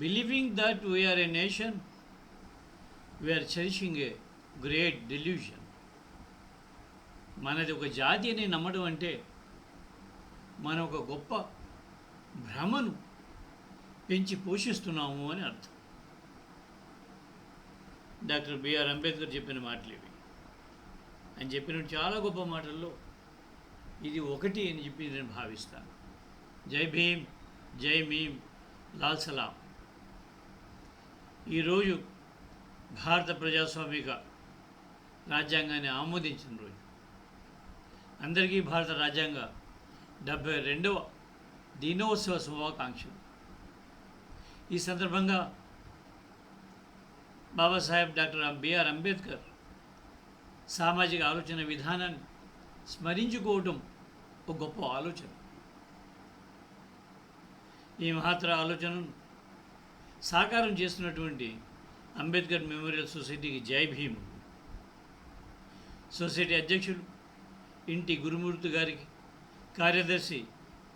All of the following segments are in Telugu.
Believing that we are a nation, we are cherishing a great delusion. మనది ఒక జాతి అని నమ్మడం అంటే మనం ఒక గొప్ప భ్రమను పెంచి పోషిస్తున్నాము అని అర్థం. డాక్టర్ బిఆర్ అంబేద్కర్ చెప్పిన మాటలు ఇవి. ఆయన చెప్పిన చాలా గొప్ప మాటల్లో ఇది ఒకటి అని చెప్పి నేను భావిస్తాను. జై భీమ్, జై మీమ్, లాల్ సలాం. ఈరోజు భారత ప్రజాస్వామిక రాజ్యాంగాన్ని ఆమోదించిన రోజు. అందరికీ భారత రాజ్యాంగ 72వ దినోత్సవ శుభాకాంక్షలు. ఈ సందర్భంగా బాబాసాహెబ్ డాక్టర్ బిఆర్ అంబేద్కర్ సామాజిక ఆలోచన విధానాన్ని స్మరించుకోవటం ఒక గొప్ప ఆలోచన. ఈ మహత్తర ఆలోచనను సాకారం చేస్తున్నటువంటి అంబేద్కర్ మెమోరియల్ సొసైటీకి జై భీమ్. సొసైటీ అధ్యక్షులు ఇంటి గురుమూర్తి గారికి, కార్యదర్శి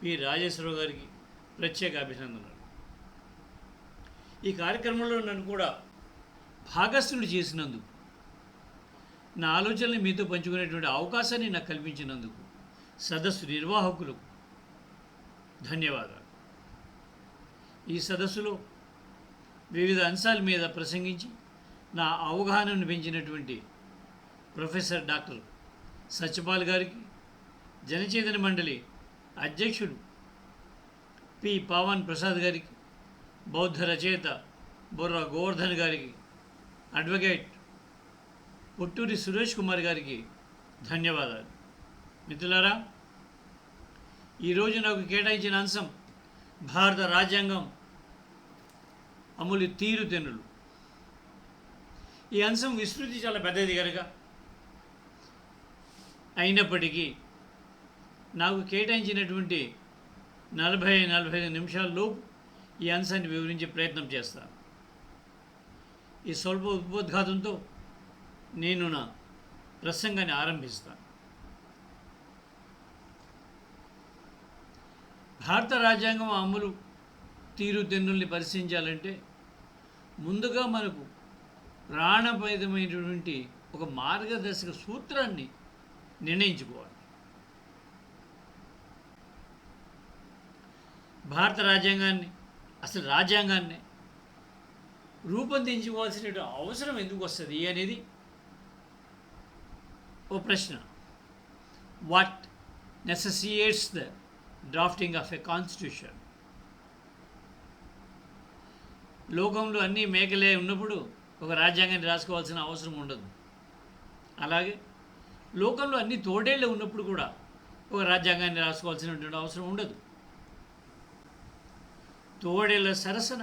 పి రాజేశ్వరరావు గారికి ప్రత్యేక అభినందనలు. ఈ కార్యక్రమంలో నన్ను కూడా భాగస్థుడు చేసినందుకు, నా ఆలోచనలు మీతో పంచుకునేటువంటి అవకాశాన్ని నాకు కల్పించినందుకు సదస్సు నిర్వాహకులకు ధన్యవాదాలు. ఈ సదస్సులో వివిధ అంశాల మీద ప్రసంగించి నా అవగాహనను పెంచినటువంటి ప్రొఫెసర్ డాక్టర్ సత్యపాల్ గారికి, జనచేతన మండలి అధ్యక్షుడు పి పావన్ ప్రసాద్ గారికి, బౌద్ధ రచయిత బొర్రా గోవర్ధన్ గారికి, అడ్వకేట్ పొట్టూరి సురేష్ కుమార్ గారికి ధన్యవాదాలు. మిత్రులారా, ఈరోజు నాకు కేటాయించిన అంశం భారత రాజ్యాంగం అమలు తీరుతెన్నులు. ఈ అంశం విస్తృతి చాలా పెద్దది కనుక అయినప్పటికీ నాకు కేటాయించినటువంటి 40-45 నిమిషాల్లోపు ఈ అంశాన్ని వివరించే ప్రయత్నం చేస్తాను. ఈ స్వల్ప ఉపోద్ఘాతంతో నేను నా ప్రసంగాన్ని ఆరంభిస్తాను. భారత రాజ్యాంగం అమలు తీరుతెన్నుల్ని పరిశీలించాలంటే ముందుగా మనకు ప్రాణపేదమైనటువంటి ఒక మార్గదర్శక సూత్రాన్ని నిర్ణయించుకోవాలి. భారత రాజ్యాంగాన్ని, అసలు రాజ్యాంగాన్ని రూపొందించుకోవాల్సిన అవసరం ఎందుకు వస్తుంది అనేది ఓ ప్రశ్న. What necessitates the drafting of a constitution? లోకంలో అన్నీ మేకలే ఉన్నప్పుడు ఒక రాజ్యాంగాన్ని రాసుకోవాల్సిన అవసరం ఉండదు. అలాగే లోకంలో అన్ని తోడేళ్ళే ఉన్నప్పుడు కూడా ఒక రాజ్యాంగాన్ని రాసుకోవాల్సినటువంటి అవసరం ఉండదు. తోడేళ్ళ సరసన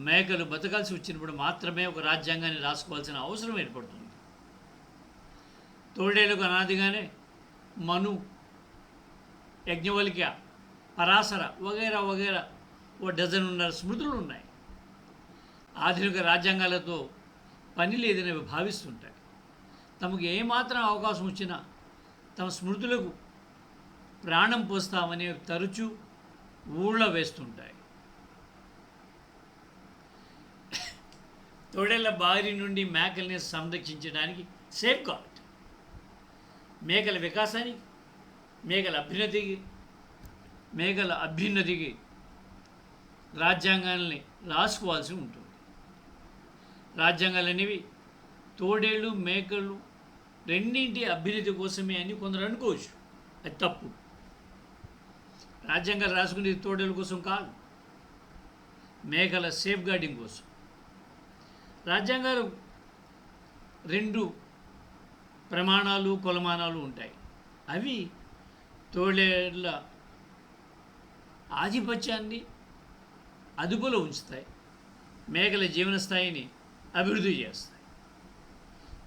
మేకలు బతకాల్సి వచ్చినప్పుడు మాత్రమే ఒక రాజ్యాంగాన్ని రాసుకోవాల్సిన అవసరం ఏర్పడుతుంది. తోడేళ్ళకు అనాదిగానే మను, యజ్ఞవల్క్య, పరాశర వగైరా వగైరా ఓ డజనున్నర స్మృతులు ఉన్నాయి. ఆధునిక రాజ్యాంగాలతో పని లేదని భావిస్తుంటాయి. తమకు ఏమాత్రం అవకాశం వచ్చినా తమ స్మృతులకు ప్రాణం పోస్తామని తరచూ ఊళ్ళ వేస్తుంటాయి. తోడేళ్ల బారి నుండి మేకల్ని సంరక్షించడానికి సేఫ్ గార్డ్, మేకల వికాసానికి, మేకల అభ్యున్నతికి రాజ్యాంగాల్ని రాసుకోవాల్సి ఉంటుంది. రాజ్యాంగాలు అనేవి తోడేళ్ళు, మేకలు రెండింటి అభ్యున్నతి కోసమే అని కొందరు అనుకోవచ్చు. అది తప్పు. రాజ్యాంగాలు రాసుకునేది తోడేళ్ళ కోసం కాదు, మేకల సేఫ్ గార్డింగ్ కోసం. రాజ్యాంగాలు 2 ప్రమాణాలు, కొలమానాలు ఉంటాయి. అవి తోడేళ్ళ ఆధిపత్యాన్ని అదుపులో ఉంచుతాయి, మేకల జీవన స్థాయిని అభివృద్ధి చేస్తాయి.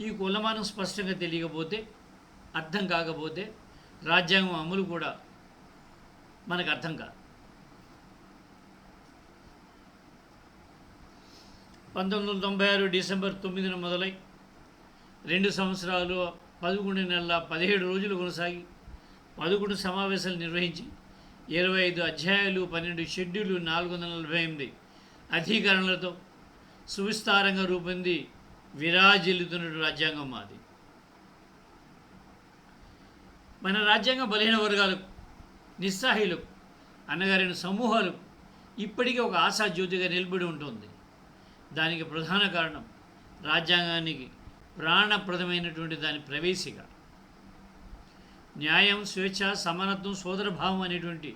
ఈ కొలమానం స్పష్టంగా తెలియకపోతే, అర్థం కాకపోతే రాజ్యాంగం అమలు కూడా మనకు అర్థం కాదు. 1996 డిసెంబర్ 9న మొదలై 2 సంవత్సరాలు 11 నెలల 17 రోజులు కొనసాగి 11 సమావేశాలు నిర్వహించి 25 అధ్యాయాలు, 12 షెడ్యూలు, 448 అధికరణలతో సువిస్తారంగా రూపొంది విరాజిల్లుతున్న రాజ్యాంగం మాది. మన రాజ్యాంగం బలహీన వర్గాలకు, నిస్సహాయులకు, అన్నగారైన సమూహాలకు ఇప్పటికీ ఒక ఆశాజ్యోతిగా నిలబడి ఉంటుంది. దానికి ప్రధాన కారణం రాజ్యాంగానికి ప్రాణప్రదమైనటువంటి దాని ప్రవేశిక. న్యాయం, స్వేచ్ఛ, సమానత్వం, సోదరభావం అనేటువంటి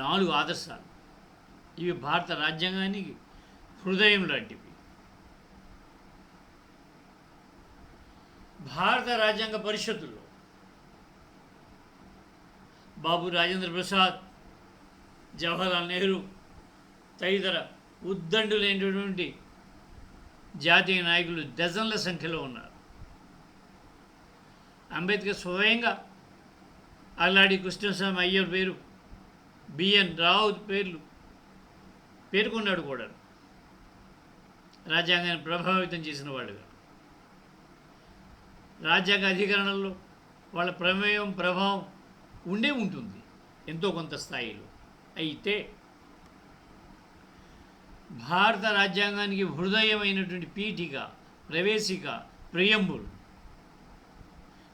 4 ఆదర్శాలు. ఇవి భారత రాజ్యాంగానికి హృదయం లాంటివి. భారత రాజ్యాంగ పరిషత్తులో బాబు రాజేంద్ర ప్రసాద్, జవహర్లాల్ నెహ్రూ తదితర ఉద్దండులైనటువంటి జాతీయ నాయకులు డజన్ల సంఖ్యలో ఉన్నారు. అంబేద్కర్ స్వయంగా అల్లాడి కృష్ణస్వామి అయ్యర్ పేరు, బిఎన్ రావు పేర్కొన్నాడు కూడా. రాజ్యాంగాన్ని ప్రభావితం చేసిన వాడుగా రాజ్యాంగ అధికరణలో వాళ్ళ ప్రమేయం, ప్రభావం ఉండే ఉంటుంది ఎంతో కొంత స్థాయిలో. అయితే భారత రాజ్యాంగానికి హృదయమైనటువంటి పీఠిక, ప్రవేశిక, ప్రియంబుల్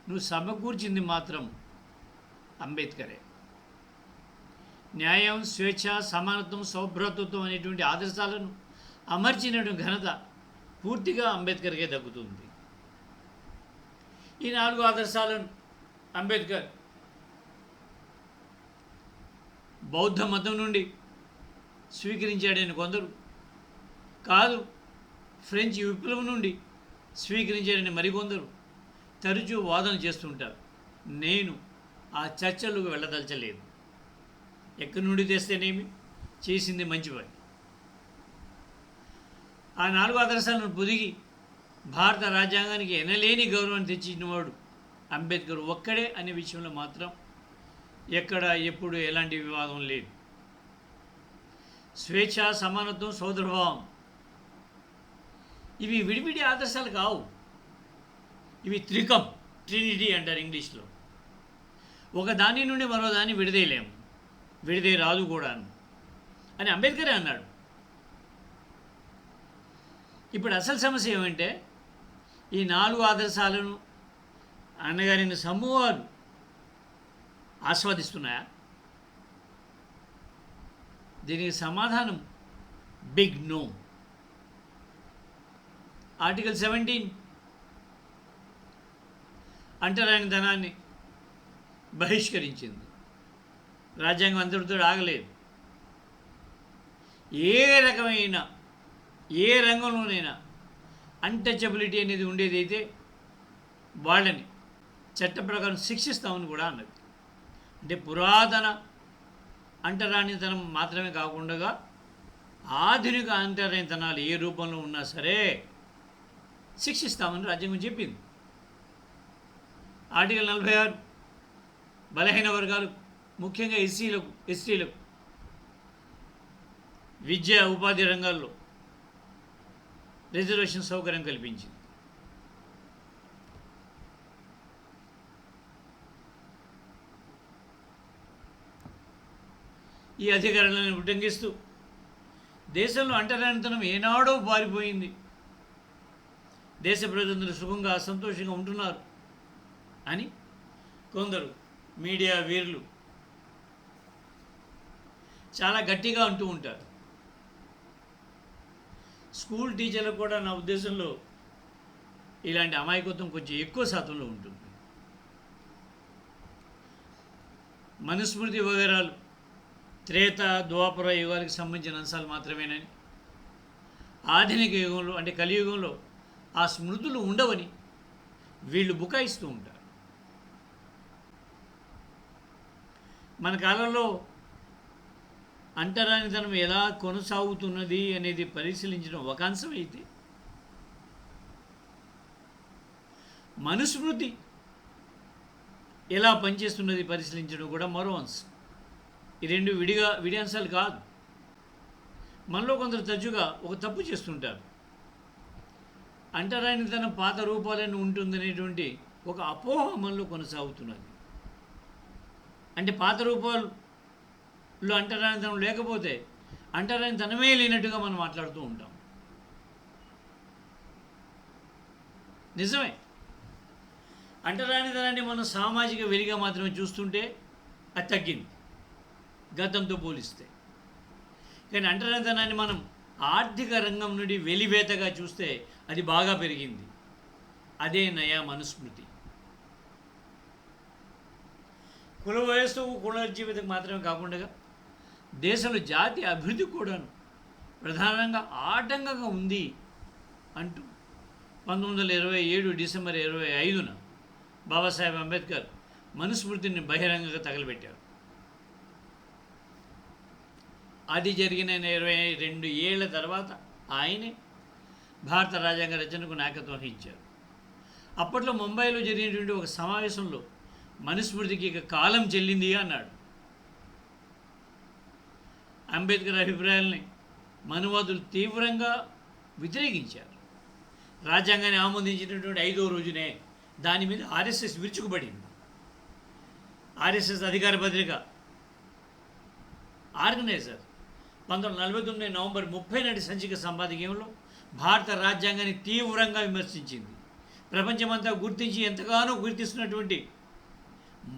నువ్వు సమకూర్చింది మాత్రం అంబేద్కరే. న్యాయం, స్వేచ్ఛ, సమానత్వం, సౌభ్రాతృత్వం అనేటువంటి ఆదర్శాలను అమర్చినటువంటి ఘనత పూర్తిగా అంబేద్కర్కే దక్కుతుంది. ఈ 4 ఆదర్శాలను అంబేద్కర్ బౌద్ధ మతం నుండి స్వీకరించాడని కొందరు, కాదు ఫ్రెంచ్ విప్లవం నుండి స్వీకరించాడని మరికొందరు తరచూ వాదన చేస్తుంటారు. నేను ఆ చర్చలకు వెళ్ళదలచలేదు. ఎక్కడి నుండి తెస్తేనేమి, చేసింది మంచి పని. ఆ 4 ఆదర్శాలను పొదిగి భారత రాజ్యాంగానికి ఎనలేని గౌరవాన్ని తెచ్చినవాడు అంబేద్కర్ ఒక్కడే అనే విషయంలో మాత్రం ఎక్కడ ఎప్పుడు ఎలాంటి వివాదం లేదు. స్వేచ్ఛ, సమానత్వం, సోదరభావం ఇవి విడివిడి ఆదర్శాలు కావు. ఇవి త్రికం, ట్రినిటీ అంటారు ఇంగ్లీష్లో. ఒక దాని నుండి మరో దాన్ని విడదీయలేము, విడిదే రాదు కూడా అని అంబేద్కరే అన్నాడు. ఇప్పుడు అసలు సమస్య ఏమంటే ఈ 4 ఆదర్శాలను అన్నగారిన సమూహాలు ఆస్వాదిస్తున్నాయా? దీనికి సమాధానం బిగ్ నో. ఆర్టికల్ 17 అంటరానితనాన్ని బహిష్కరించింది. రాజ్యాంగం అంతటితో ఆగలేదు. ఏ రకమైన ఏ రంగంలోనైనా అన్టచబిలిటీ అనేది ఉండేదైతే వాళ్ళని చట్ట ప్రకారం శిక్షిస్తామని కూడా అన్నది. అంటే పురాతన అంటరానితనం మాత్రమే కాకుండా ఆధునిక అంటరానితనాలు ఏ రూపంలో ఉన్నా సరే శిక్షిస్తామని రాజ్యాంగం చెప్పింది. ఆర్టికల్ 46 బలహీన వర్గాలకు, ముఖ్యంగా ఎస్టీలకు విద్య, ఉపాధి రంగాల్లో రిజర్వేషన్ సౌకర్యం కల్పించింది. ఈ అధికారాలను ఉల్లంఘిస్తూ దేశంలో అంటరానితనం ఏనాడో పారిపోయింది. దేశ ప్రజలందరూ సుఖంగా, సంతోషంగా ఉంటున్నారు అని కొందరు మీడియా వీరులు చాలా గట్టిగా అంటూ ఉంటారు. స్కూల్ టీచర్లకు కూడా నా ఉద్దేశంలో ఇలాంటి అమాయకత్వం కొంచెం ఎక్కువ శాతంలో ఉంటుంది. మనుస్మృతి వగైరాలు త్రేత, ద్వాపర యుగాలకు సంబంధించిన అంశాలు మాత్రమేనని, ఆధునిక యుగంలో అంటే కలియుగంలో ఆ స్మృతులు ఉండవని వీళ్ళు బుకాయిస్తూ ఉంటారు. మన కాలంలో అంటరానితనం ఎలా కొనసాగుతున్నది అనేది పరిశీలించడం ఒక అంశం అయితే, మనుస్మృతి ఎలా పనిచేస్తున్నది పరిశీలించడం కూడా మరో అంశం. ఈ రెండు విడి అంశాలు కాదు. మనలో కొందరు తరచుగా ఒక తప్పు చేస్తుంటారు. అంటరానితనం పాత రూపాలను ఉంటుందనేటువంటి ఒక అపోహ మనలో కొనసాగుతున్నది. అంటే పాత రూపాల్లో అంటరానితనం లేకపోతే అంటరాని తనమే లేనట్టుగా మనం మాట్లాడుతూ ఉంటాం. నిజమే. అంటరానితనాన్ని మనం సామాజిక వెలిగా మాత్రమే చూస్తుంటే అది తగ్గింది గతంతో పోలిస్తే. కానీ అంటరానితనాన్ని మనం ఆర్థిక రంగం నుండి వెలివేతగా చూస్తే అది బాగా పెరిగింది. అదే నయా మనుస్మృతి. కుల వయస్సు పునరుజ్జీవితం మాత్రమే కాకుండా దేశంలో జాతి అభివృద్ధి కూడాను ప్రధానంగా ఆటంకంగా ఉంది అంటూ 1927 డిసెంబర్ 25న బాబాసాహెబ్ అంబేద్కర్ మనుస్మృతిని బహిరంగంగా తగలబెట్టారు. అది జరిగిన 22 ఏళ్ల తర్వాత ఆయనే భారత రాజ్యాంగ రచనకు నాయకత్వం వహించారు. అప్పట్లో ముంబైలో జరిగినటువంటి ఒక సమావేశంలో మనుస్మృతికి ఇక కాలం చెల్లింది అన్నాడు. అంబేద్కర్ అభిప్రాయాల్ని మనువాదులు తీవ్రంగా వ్యతిరేకించారు. రాజ్యాంగాన్ని ఆమోదించినటువంటి 5వ రోజునే దాని మీద ఆర్ఎస్ఎస్ విరుచుకుపడింది. ఆర్ఎస్ఎస్ అధికార పత్రిక ఆర్గనైజర్ 1949 నవంబర్ 30 నాటి సంచిక సంపాదకీయంలో భారత రాజ్యాంగాన్ని తీవ్రంగా విమర్శించింది. ప్రపంచమంతా గుర్తించి ఎంతగానో గుర్తిస్తున్నటువంటి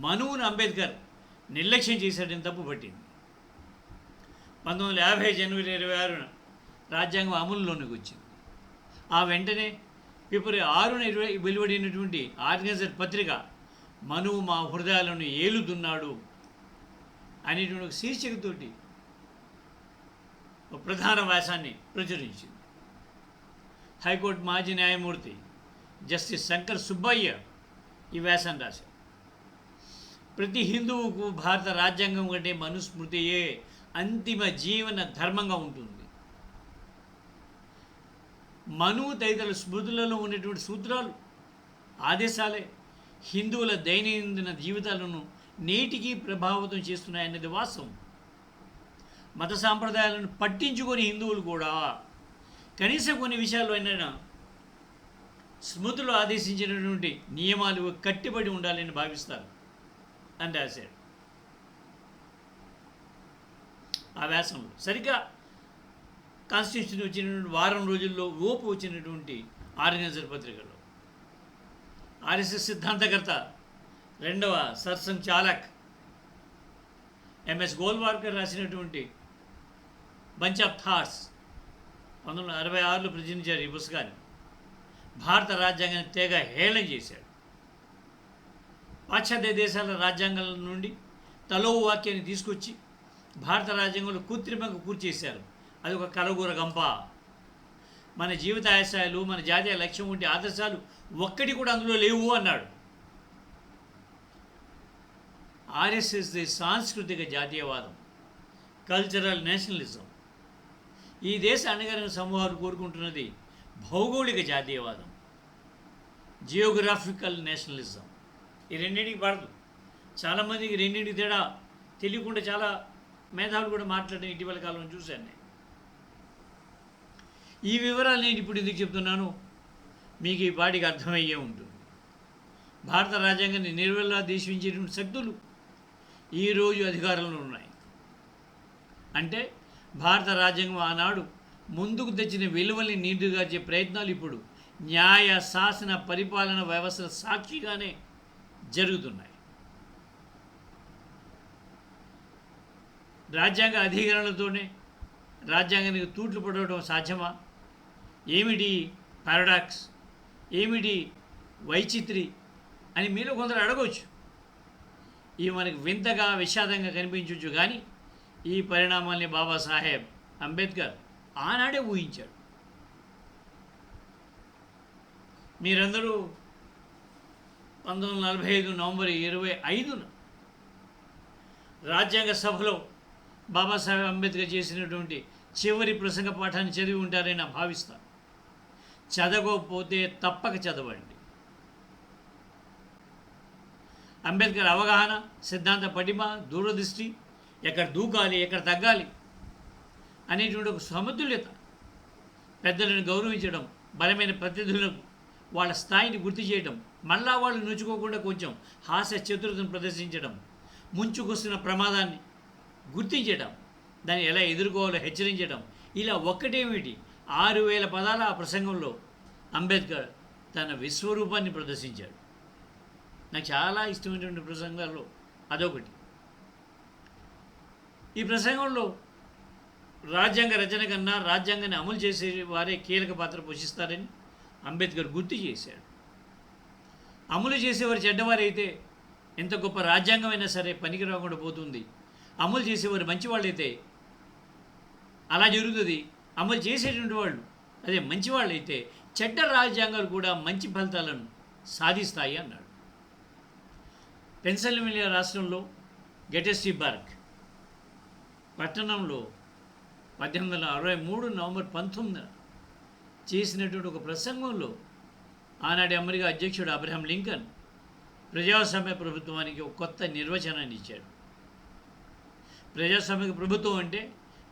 మనువును అంబేద్కర్ నిర్లక్ష్యం చేశాడని తప్పు పట్టింది. 1950 జనవరి 26న రాజ్యాంగం అమలులోనికి వచ్చింది. ఆ వెంటనే ఫిబ్రవరి 6న వెలువడినటువంటి ఆర్గనైజర్ పత్రిక మనువు మా హృదయాలను ఏలుతున్నాడు అనేటువంటి ఒక శీర్షికతోటి ఒక ప్రధాన వ్యాసాన్ని ప్రచురించింది. హైకోర్టు మాజీ న్యాయమూర్తి జస్టిస్ శంకర్ సుబ్బయ్య ఈ వ్యాసాన్ని రాశారు. ప్రతి హిందువుకు భారత రాజ్యాంగం కంటే మనుస్మృతియే అంతిమ జీవన ధర్మంగా ఉంటుంది. మనువు తదితర స్మృతులలో ఉన్నటువంటి సూత్రాలు, ఆదేశాలే హిందువుల దైనందిన జీవితాలను నేటికి ప్రభావితం చేస్తున్నాయన్నది వాస్తవం. మత సాంప్రదాయాలను పట్టించుకొని హిందువులు కూడా కనీసం కొన్ని విషయాల్లో అయినా స్మృతులు ఆదేశించినటువంటి నియమాలు కట్టుబడి ఉండాలని భావిస్తారు అని రాశాడు ఆ వ్యాసంలో. సరిగ్గా కాన్స్టిట్యూషన్ వచ్చినటువంటి వారం రోజుల్లో ఓపు వచ్చినటువంటి ఆర్గనైజర్ పత్రికలో ఆర్ఎస్ఎస్ సిద్ధాంతకర్త 2వ సర్సంఘచాలక్ ఎంఎస్ గోల్వార్కర్ రాసినటువంటి బంచ్ ఆఫ్ థాట్స్ 1966లో ప్రచురించారు ఈ పుస్తకాన్ని. భారత రాజ్యాంగాన్ని తెగ హేళన చేశాడు. పాశ్చాత్య దేశాల రాజ్యాంగాల నుండి తలో వాక్యాన్ని తీసుకొచ్చి భారత రాజ్యాంగంలో కృత్రిమంగా కూర్చేశారు. అది ఒక కలగూర గంప. మన జీవిత ఆశయాలు, మన జాతీయ లక్ష్యం వంటి ఆదర్శాలు ఒక్కటి కూడా అందులో లేవు అన్నాడు. ఆర్ఎస్ఎస్ సాంస్కృతిక జాతీయవాదం, కల్చరల్ నేషనలిజం. ఈ దేశ అణగారిన సమూహాలు కోరుకుంటున్నది భౌగోళిక జాతీయవాదం, జియోగ్రాఫికల్ నేషనలిజం. ఈ రెండింటికి పడదు. చాలామందికి రెండింటికి తేడా తెలియకుండా చాలా మేధావులు కూడా మాట్లాడిన ఇటీవల కాలంలో చూశాను నేను. ఈ వివరాలు నేను ఇప్పుడు ఎందుకు చెప్తున్నాను, మీకు ఈ పాటికి అర్థమయ్యే ఉంటుంది. భారత రాజ్యాంగాన్ని నిర్వహణ దేశించేటువంటి శక్తులు ఈరోజు అధికారంలో ఉన్నాయి. అంటే భారత రాజ్యాంగం ఆనాడు ముందుకు తెచ్చిన విలువల్ని నీరుగార్చే ప్రయత్నాలు ఇప్పుడు న్యాయ శాసన పరిపాలన వ్యవస్థ సాక్షిగానే జరుగుతున్నాయి. రాజ్యాంగ అధికారులతోనే రాజ్యాంగానికి తూట్లు పడవడం సాధ్యమా? ఏమిటి పారాడాక్స్, ఏమిటి వైచిత్రి అని మీరు కొందరు అడగవచ్చు. ఇవి మనకు వింతగా విషాదంగా కనిపించవచ్చు, కానీ ఈ పరిణామాల్ని బాబాసాహెబ్ అంబేద్కర్ ఆనాడే ఊహించాడు. మీరందరూ 1945 నవంబర్ 25న రాజ్యాంగ సభలో బాబాసాహెబ్ అంబేద్కర్ చేసినటువంటి చివరి ప్రసంగ పాఠాన్ని చదివి ఉంటారని నా భావిస్తాను. చదవకపోతే తప్పక చదవండి. అంబేద్కర్ అవగాహన, సిద్ధాంత పటిమ, దూరదృష్టి, ఎక్కడ దూకాలి, ఎక్కడ తగ్గాలి అనేటువంటి ఒక సమతుల్యత, పెద్దలను గౌరవించడం, బలమైన ప్రతినిధులకు వాళ్ళ స్థాయిని గుర్తు చేయడం, మళ్ళా వాళ్ళు నొచ్చుకోకుండా కొంచెం హాస్య చతురతను ప్రదర్శించడం, ముంచుకొస్తున్న ప్రమాదాన్ని గుర్తించడం, దాన్ని ఎలా ఎదుర్కోవాలో హెచ్చరించడం, ఇలా ఒక్కటేమిటి 6000 పదాల ఆ ప్రసంగంలో అంబేద్కర్ తన విశ్వరూపాన్ని ప్రదర్శించాడు. నాకు చాలా ఇష్టమైనటువంటి ప్రసంగాల్లో అదొకటి. ఈ ప్రసంగంలో రాజ్యాంగ రచన కన్నా రాజ్యాంగాన్ని అమలు చేసే వారే కీలక పాత్ర పోషిస్తారని అంబేద్కర్ గుర్తు చేశాడు. అమలు చేసేవారు చెడ్డవారైతే ఎంత గొప్ప రాజ్యాంగమైనా సరే పనికి రాకుండా పోతుంది. అమలు చేసేవారు మంచివాళ్ళైతే అలా జరుగుతుంది. అమలు చేసేటువంటి వాళ్ళు అదే మంచివాళ్ళైతే చెడ్డ రాజ్యాంగాలు కూడా మంచి ఫలితాలను సాధిస్తాయి అన్నాడు. పెన్సిల్వేనియా రాష్ట్రంలో గెటెస్బర్గ్ పట్టణంలో 1863 నవంబర్ 19న చేసినటువంటి ఒక ప్రసంగంలో ఆనాటి అమెరికా అధ్యక్షుడు అబ్రహాం లింకన్ ప్రజాస్వామ్య ప్రభుత్వానికి ఒక కొత్త నిర్వచనాన్ని ఇచ్చాడు. ప్రజాస్వామిక ప్రభుత్వం అంటే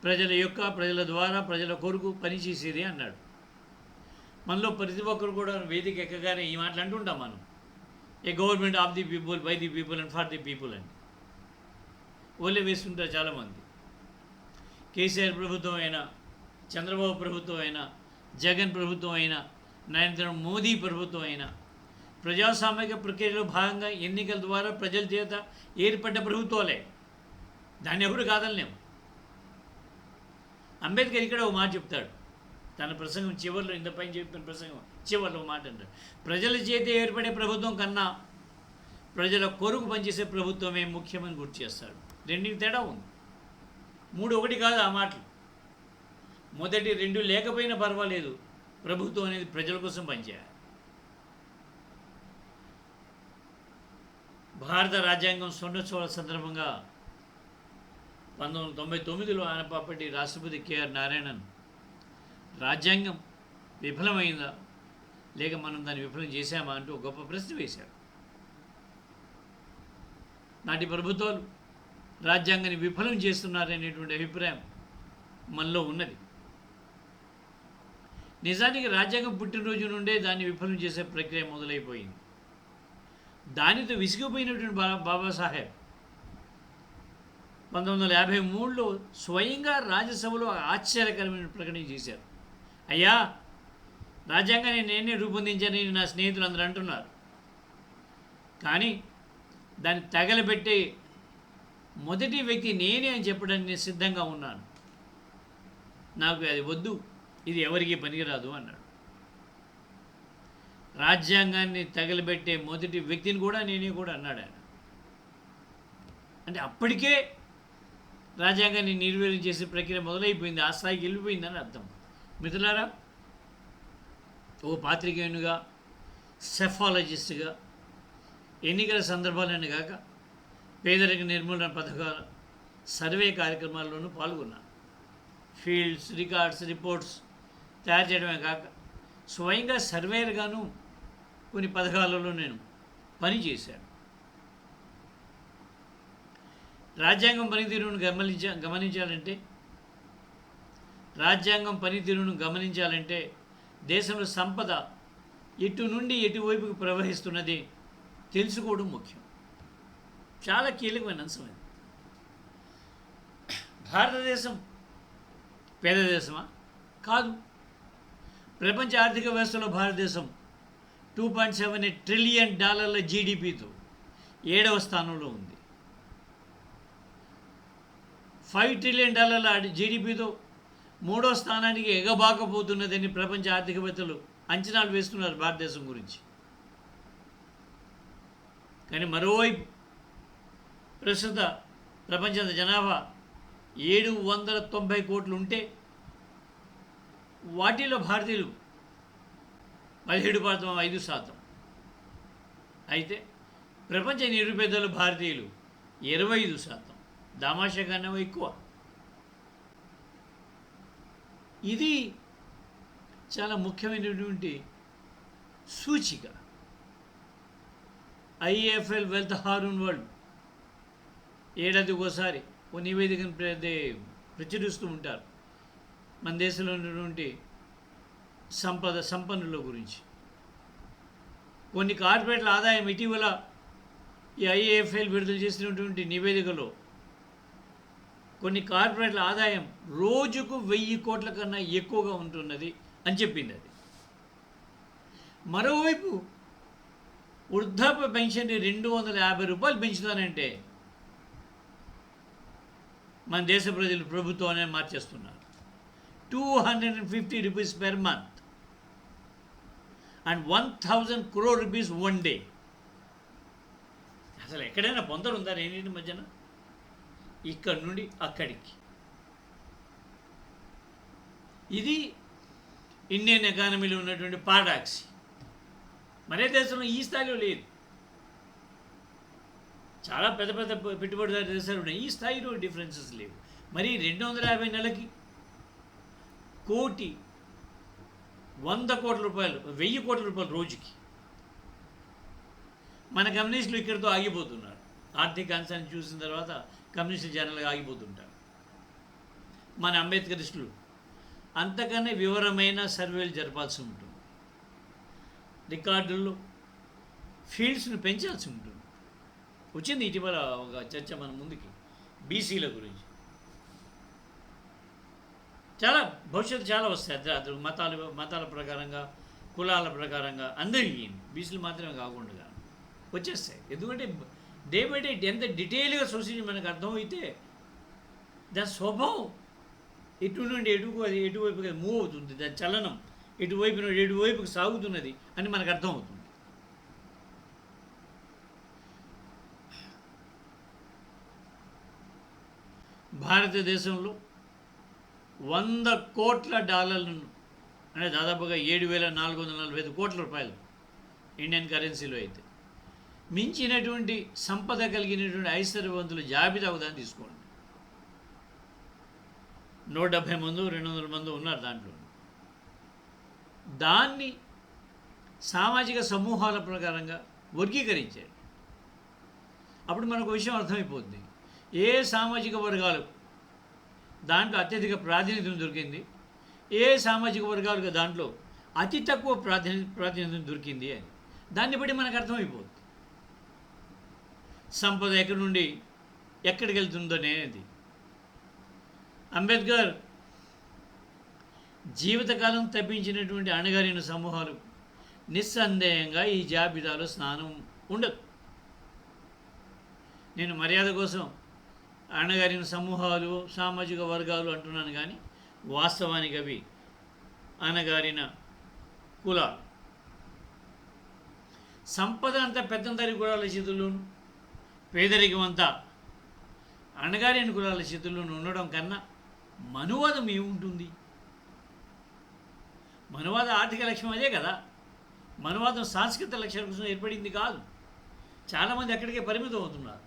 ప్రజల ద్వారా ప్రజల కొరకు పనిచేసేది అన్నాడు. మనలో ప్రతి ఒక్కరు కూడా వేదిక ఎక్కగానే ఈ మాటలు అంటుంటాం మనం, a government of the people, by the people and for the people అని ఓలే వేస్తుంటారు చాలామంది. కేసీఆర్ ప్రభుత్వం అయినా, చంద్రబాబు ప్రభుత్వం అయినా, జగన్ ప్రభుత్వం అయినా, నరేంద్ర మోదీ ప్రభుత్వం అయినా ప్రజాస్వామిక ప్రక్రియలో భాగంగా ఎన్నికల ద్వారా ప్రజల చేత ఏర్పడ్డ ప్రభుత్వాలే. దాన్ని ఎవరు కాదలేము. అంబేద్కర్ ఇక్కడ ఒక మాట చెప్తాడు తన ప్రసంగం చివరిలో, ఇంతపైన చెప్పిన ప్రసంగం చివరిలో ఒక మాట అంటాడు, ప్రజల చేత ఏర్పడే ప్రభుత్వం కన్నా ప్రజల కొరకు పనిచేసే ప్రభుత్వమే ముఖ్యమని గుర్తు చేస్తాడు. రెండింటి తేడా ఉంది. 3 ఒకటి కాదు ఆ మాటలు. మొదటి 2 లేకపోయినా పర్వాలేదు, ప్రభుత్వం అనేది ప్రజల కోసం పనిచేయాలి. భారత రాజ్యాంగం స్వర్ణోత్సవాల సందర్భంగా 1999లో ఆనపాపటి రాష్ట్రపతి కేఆర్ నారాయణన్ రాజ్యాంగం విఫలమైందా లేక మనం దాన్ని విఫలం చేశామా అంటూ ఒక గొప్ప ప్రశ్న వేశారు. నాటి ప్రభుత్వాలు రాజ్యాంగాన్ని విఫలం చేస్తున్నారనేటువంటి అభిప్రాయం మనలో ఉన్నది. నిజానికి రాజ్యాంగం పుట్టినరోజు నుండే దాన్ని విఫలం చేసే ప్రక్రియ మొదలైపోయింది. దానితో విసిగిపోయినటువంటి బాబాసాహెబ్ 1953లో స్వయంగా రాజ్యసభలో ఆశ్చర్యకరమైన ప్రకటన చేశారు. అయ్యా, రాజ్యాంగాన్ని నేనే రూపొందించానని నా స్నేహితులు అందరూ అంటున్నారు, కానీ దాన్ని తగలబెట్టే మొదటి వ్యక్తి నేనే అని చెప్పడానికి నేను సిద్ధంగా ఉన్నాను. నాకు అది వద్దు, ఇది ఎవరికి పనికిరాదు అన్నాడు. రాజ్యాంగాన్ని తగలబెట్టే మొదటి వ్యక్తిని కూడా నేనే కూడా అన్నాడు ఆయన. అంటే అప్పటికే రాజ్యాంగాన్ని నిర్వీర్యం చేసే ప్రక్రియ మొదలైపోయింది, ఆ స్థాయికి వెళ్ళిపోయిందని అర్థం. మిత్రులారా, ఓ పాత్రికేయునిగా, సెఫాలజిస్ట్గా ఎన్నికల సందర్భాలను కాక పేదరిక నిర్మూలన పథకాల సర్వే కార్యక్రమాల్లోనూ పాల్గొన్నాను. ఫీల్డ్స్, రికార్డ్స్, రిపోర్ట్స్ తయారు చేయడమే కాక స్వయంగా సర్వేయర్గాను కొన్ని పథకాలలో నేను పనిచేశాను. రాజ్యాంగం పనితీరును గమనించాలంటే దేశంలో సంపద ఎటు నుండి ఎటువైపుకు ప్రవహిస్తున్నది తెలుసుకోవడం ముఖ్యం. చాలా కీలకమైన అంశం ఇది. భారతదేశం పేద దేశమా? కాదు. ప్రపంచ ఆర్థిక వ్యవస్థలో భారతదేశం $2.78 ట్రిలియన్ జీడిపితో 7వ స్థానంలో ఉంది. $5 ట్రిలియన్ జీడిపితో 3వ స్థానానికి ఎగబాకపోతున్నదని ప్రపంచ ఆర్థికవేత్తలు అంచనాలు వేస్తున్నారు భారతదేశం గురించి. కానీ మరోవైపు ప్రస్తుత ప్రపంచ జనాభా 790 కోట్లు ఉంటే వాటిలో భారతీయులు 17.5%. అయితే ప్రపంచ నిరుపేదలు భారతీయులు 25%. దామాషా కన్నా ఎక్కువ. ఇది చాలా ముఖ్యమైనటువంటి సూచిక. ఐఎఫ్ఎల్ వెల్త్ హారూన్ వరల్డ్ ఏడాదికి ఒకసారి ఓ నివేదికను ప్రచురిస్తూ ఉంటారు మన దేశంలో ఉన్నటువంటి సంపన్నుల గురించి. కొన్ని కార్పొరేట్ల ఆదాయం ఇటీవల ఈ ఐఏఎఫ్ఎల్ విడుదల చేసినటువంటి నివేదికలో కొన్ని కార్పొరేట్ల ఆదాయం రోజుకు 1000 కోట్ల కన్నా ఎక్కువగా ఉంటున్నది అని చెప్పింది అది. మరోవైపు వృద్ధాప్య పెన్షన్ని 250 రూపాయలు పెంచుతానంటే మన దేశ ప్రజలు ప్రభుత్వాన్ని మార్చేస్తున్నారు. 250 rupees per month and 1000 crore rupees one day. అసలు ఎక్కడైనా పొందరుందా రెండింటి మధ్యన? ఇక్కడి నుండి అక్కడికి. ఇది ఇండియన్ ఎకానమీలో ఉన్నటువంటి పారాడాక్స్. మరే దేశంలో ఈ స్థాయిలో లేదు. చాలా పెద్ద పెద్ద పెట్టుబడిదారు దేశాలు ఉన్నాయి, ఈ స్థాయిలో డిఫరెన్సెస్ లేవు. మరి 250 నెలకి 100 కోట్ల రూపాయలు, 1000 కోట్ల రూపాయలు రోజుకి. మన కమ్యూనిస్టులు ఇక్కడితో ఆగిపోతున్నారు. ఆర్థిక అంశాన్ని చూసిన తర్వాత కమ్యూనిస్టులు జనరల్గా ఆగిపోతుంటారు. మన అంబేద్కరిస్టులు అంతకన్నా వివరమైన సర్వేలు జరపాల్సి ఉంటుంది. రికార్డుల్లో ఫీల్డ్స్ను పెంచాల్సి ఉంటుంది. వచ్చింది ఇటీవల ఒక చర్చ మన ముందుకి బీసీల గురించి. చాలా భవిష్యత్తు చాలా వస్తాయి. అతను మతాల ప్రకారంగా, కులాల ప్రకారంగా అందరికీ, బీసీలు మాత్రమే కాకుండా వచ్చేస్తాయి. ఎందుకంటే డే బై డే ఎంత డీటెయిల్గా సొసైటీ మనకు అర్థమైతే దాని స్వభావం ఎటు నుండి ఎటుకు, అది ఎటువైపుకి మూవ్ అవుతుంది, దాని చలనం ఎటువైపుకి సాగుతున్నది అని మనకు అర్థమవుతుంది. భారతదేశంలో 100 కోట్ల డాలర్లను, అంటే దాదాపుగా 7,445 కోట్ల రూపాయలు ఇండియన్ కరెన్సీలో అయితే మించినటువంటి సంపద కలిగినటువంటి ఐశ్వర్యవంతుల జాబితా ఒకదాన్ని తీసుకోండి. 170 మంది 200 మంది ఉన్నారు దాంట్లో. దాన్ని సామాజిక సమూహాల ప్రకారంగా వర్గీకరించారు. అప్పుడు మనకు విషయం అర్థమైపోతుంది. ఏ సామాజిక వర్గాలకు దాంట్లో అత్యధిక ప్రాతినిధ్యం దొరికింది, ఏ సామాజిక వర్గాలకు దాంట్లో అతి తక్కువ ప్రాతినిధ్యం దొరికింది అని. దాన్ని బట్టి మనకు అర్థమైపోతుంది సంపద ఎక్కడి నుండి ఎక్కడికి వెళ్తుందో అనేది. అంబేద్కర్ జీవితకాలం తప్పించినటువంటి అణగారిన సమూహాలు నిస్సందేహంగా ఈ జాబితాలో స్థానం ఉండదు. నేను మర్యాద కోసం అణగారిన సమూహాలు, సామాజిక వర్గాలు అంటున్నాను, కానీ వాస్తవానికి అవి అణగారిన కులాలు. సంపద అంతా పెద్దందరి కులాల చేతుల్లోనూ, పేదరికం అంతా అణగారిన కులాల చేతుల్లోనూ ఉండడం కన్నా మనువాదం ఏముంటుంది? మనువాద ఆర్థిక లక్ష్యం అదే కదా. మనువాదం సాంస్కృతిక లక్ష్యాల కోసం ఏర్పడింది కాదు. చాలామంది అక్కడికే పరిమితం అవుతున్నారు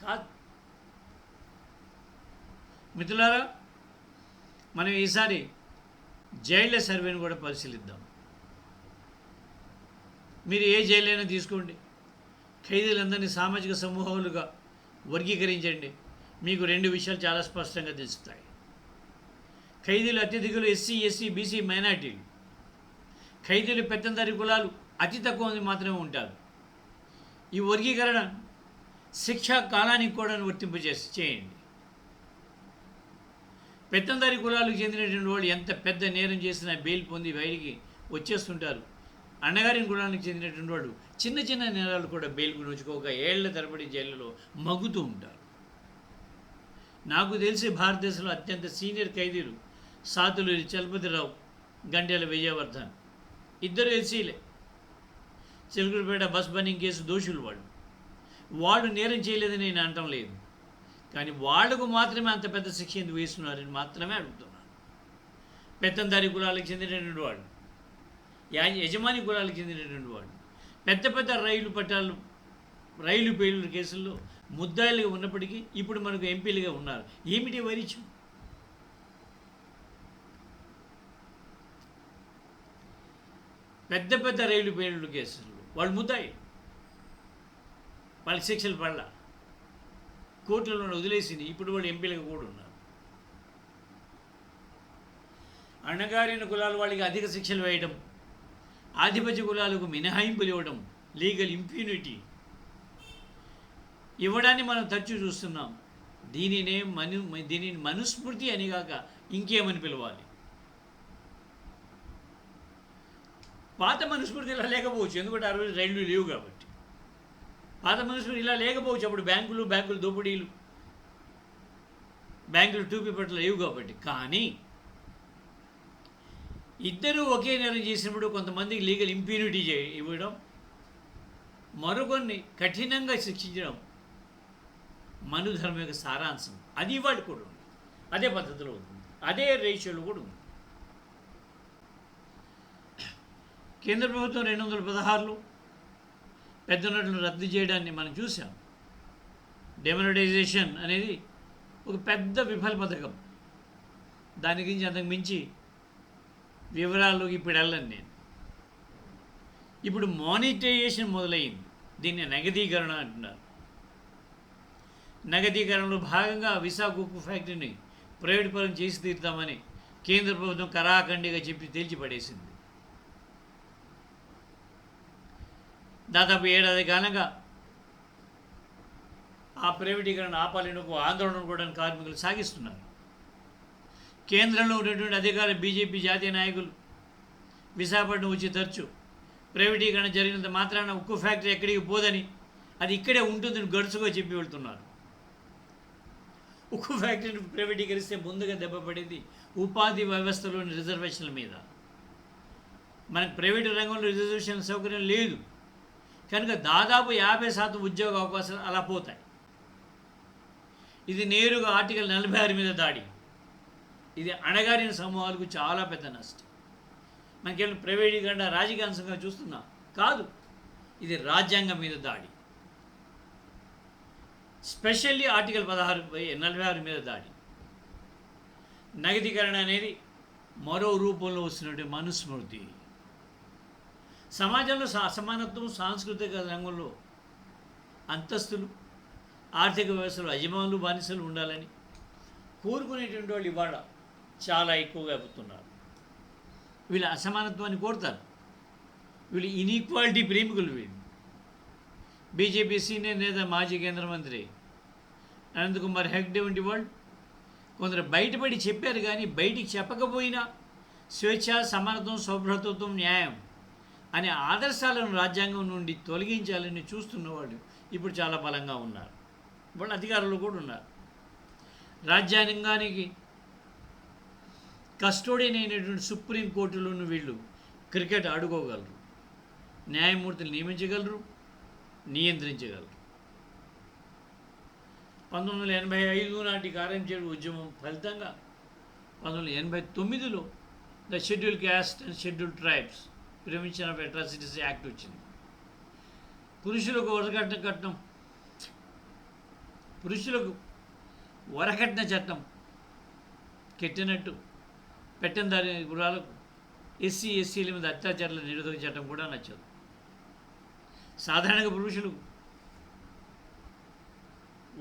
కాదు. మిత్రులారా, మనం ఈసారి జైళ్ళ సర్వేను కూడా పరిశీలిద్దాం. మీరు ఏ జైలైనా తీసుకోండి, ఖైదీలందరినీ సామాజిక సమూహాలుగా వర్గీకరించండి, మీకు 2 విషయాలు చాలా స్పష్టంగా తెలుస్తాయి. ఖైదీలు అత్యధికులు ఎస్సీ, ఎస్టీ, బీసీ, మైనార్టీలు. ఖైదీలు పెత్తందరి కులాలు అతి తక్కువ మంది మాత్రమే ఉంటారు. ఈ వర్గీకరణ శిక్షా కాలానికి కూడా చేయండి. పెత్తందరి కులాలకు చెందినటువంటి వాళ్ళు ఎంత పెద్ద నేరం చేసినా బెయిల్ పొంది బయటికి వచ్చేస్తుంటారు. అన్నగారిన కులానికి చెందినటువంటి వాళ్ళు చిన్న చిన్న నేరాలు కూడా బెయిల్కు నోచుకోక ఏళ్ల తరబడి జైళ్ళలో మగ్గుతూ ఉంటారు. నాకు తెలిసి భారతదేశంలో అత్యంత సీనియర్ ఖైదీలు సాతులూరి చలపతిరావు, గంటెల విజయవర్ధన్, ఇద్దరు ఎస్సీలే. చిలుకూరుపేట బస్ బర్నింగ్ కేసు దోషులు వాళ్ళు నేరం చేయలేదని నేను అనటం లేదు, కానీ వాళ్లకు మాత్రమే అంత పెద్ద శిక్ష ఎందుకు వేస్తున్నారని మాత్రమే అడుగుతున్నాను. పెత్తందారి కులాలకు చెందినటువంటి వాళ్ళు, యజమాని కులాలకు చెందినటువంటి వాళ్ళు పెద్ద పెద్ద రైలు పేలుడు కేసుల్లో ముద్దాయిలుగా ఉన్నప్పటికీ ఇప్పుడు మనకు ఎంపీలుగా ఉన్నారు. ఏమిటి వైరిత్యం? పెద్ద పెద్ద రైలు పేలుడు కేసుల్లో వాళ్ళు ముద్దాయి, వాళ్ళకి శిక్షలు పడలా, కోర్టులలో వదిలేసింది. ఇప్పుడు వాళ్ళు ఎంపీలుగా కూడా ఉన్నారు. అణగారిన కులాలు వాళ్ళకి అధిక శిక్షలు వేయడం, ఆధిపత్య కులాలకు మినహాయింపులు ఇవ్వడం, లీగల్ ఇంప్యూనిటీ ఇవ్వడాన్ని మనం తరచూ చూస్తున్నాం. దీనిని మనుస్మృతి అని కాక ఇంకేమని పిలవాలి? పాత మనుస్మృతి ఇలా లేకపోవచ్చు, ఎందుకంటే ఆ రోజు రైళ్లు లేవు కాబట్టి. పాత మనుస్మృతి ఇలా లేకపోవచ్చు, అప్పుడు బ్యాంకులు దోపిడీలు, బ్యాంకులు టూపీ పట్ల లేవు కాబట్టి. కానీ ఇద్దరూ ఒకే నేరం చేసినప్పుడు కొంతమందికి లీగల్ ఇంప్యూనిటీ ఇవ్వడం, మరొకరిని కఠినంగా శిక్షించడం మనుధర్మం యొక్క సారాంశం. అది ఇవాళ కూడా ఉంది, అదే పద్ధతిలో ఉంటుంది, అదే రేషియోలో కూడా ఉంది. కేంద్ర ప్రభుత్వం 2016లో పెద్ద నోట్లను రద్దు చేయడాన్ని మనం చూసాం. డెమోనటైజేషన్ అనేది ఒక పెద్ద విఫల పథకం. దాని గురించి అంతకు మించి వివరాల్లోకి ఇప్పుడు వెళ్ళను నేను. ఇప్పుడు మానిటైజేషన్ మొదలైంది. దీన్ని నగదీకరణ అంటున్నారు. నగదీకరణలో భాగంగా విశాఖ ఉక్కు ఫ్యాక్టరీని ప్రైవేట్ పరం చేసి తీరుతామని కేంద్ర ప్రభుత్వం కరాఖండిగా చెప్పి తేల్చిపడేసింది. దాదాపు ఏడాది కాలంగా ఆ ప్రైవేటీకరణ ఆపాలని ఒక ఆందోళన కూడా కార్మికులు సాగిస్తున్నారు. కేంద్రంలో ఉన్నటువంటి అధికార బీజేపీ జాతీయ నాయకులు విశాఖపట్నం వచ్చి తరచు ప్రైవేటీకరణ జరిగినంత మాత్రాన ఉక్కు ఫ్యాక్టరీ ఎక్కడికి పోదని, అది ఇక్కడే ఉంటుందని గడుచుగా చెప్పి వెళ్తున్నారు. ఉక్కు ఫ్యాక్టరీని ప్రైవేటీకరిస్తే ముందుగా దెబ్బపడేది ఉపాధి వ్యవస్థలోని రిజర్వేషన్ల మీద. మనకు ప్రైవేటు రంగంలో రిజర్వేషన్ సౌకర్యం లేదు కనుక దాదాపు 50% ఉద్యోగ అవకాశాలు అలా పోతాయి. ఇది నేరుగా ఆర్టికల్ 46 మీద దాడి. ఇది అణగారిన సమూహాలకు చాలా పెద్ద నష్టం. మనకేమైనా ప్రైవేటీకరణ రాజకీయ అంశంగా చూస్తున్నాం కాదు, ఇది రాజ్యాంగం మీద దాడి. స్పెషల్లీ ఆర్టికల్ 46 మీద దాడి. నగదీకరణ అనేది మరో రూపంలో వస్తున్నటువంటి మనుస్మృతి. సమాజంలో అసమానత్వం, సాంస్కృతిక రంగంలో అంతస్తులు, ఆర్థిక వ్యవస్థలో యజమానులు బానిసలు ఉండాలని కోరుకునేటువంటి వాళ్ళు ఇవాళ చాలా ఎక్కువగా అవుతున్నారు. వీళ్ళు అసమానత్వాన్ని కోరుతారు. వీళ్ళు ఇన్ఈక్వాలిటీ ప్రేమికులు. వీళ్ళు బీజేపీ సీనియర్ నేత, మాజీ కేంద్ర మంత్రి అనంతకుమార్ హెగ్డే వంటి వాళ్ళు కొందరు బయటపడి చెప్పారు. కానీ బయటికి చెప్పకపోయినా స్వేచ్ఛ, సమానత్వం, సౌభ్రతత్వం, న్యాయం అనే ఆదర్శాలను రాజ్యాంగం నుండి తొలగించాలని చూస్తున్నవాళ్ళు ఇప్పుడు చాలా బలంగా ఉన్నారు. వాళ్ళు అధికారులు కూడా ఉన్నారు. రాజ్యాంగానికి కస్టోడియన్ అయినటువంటి సుప్రీంకోర్టులోని వీళ్ళు క్రికెట్ ఆడుకోగలరు, న్యాయమూర్తులు నియమించగలరు, నియంత్రించగలరు. 1985 నాటి కార్యంచేడు ఉద్యమం ఫలితంగా 1989లో the schedule caste and schedule tribes prevention of atrocities act వచ్చింది. పురుషులకు వరకట్న చట్టం కెట్టినట్టు పెట్టందారి గురాలకు ఎస్సీల మీద అత్యాచారాల నిరోధక చట్టం కూడా నచ్చదు. సాధారణంగా పురుషులకు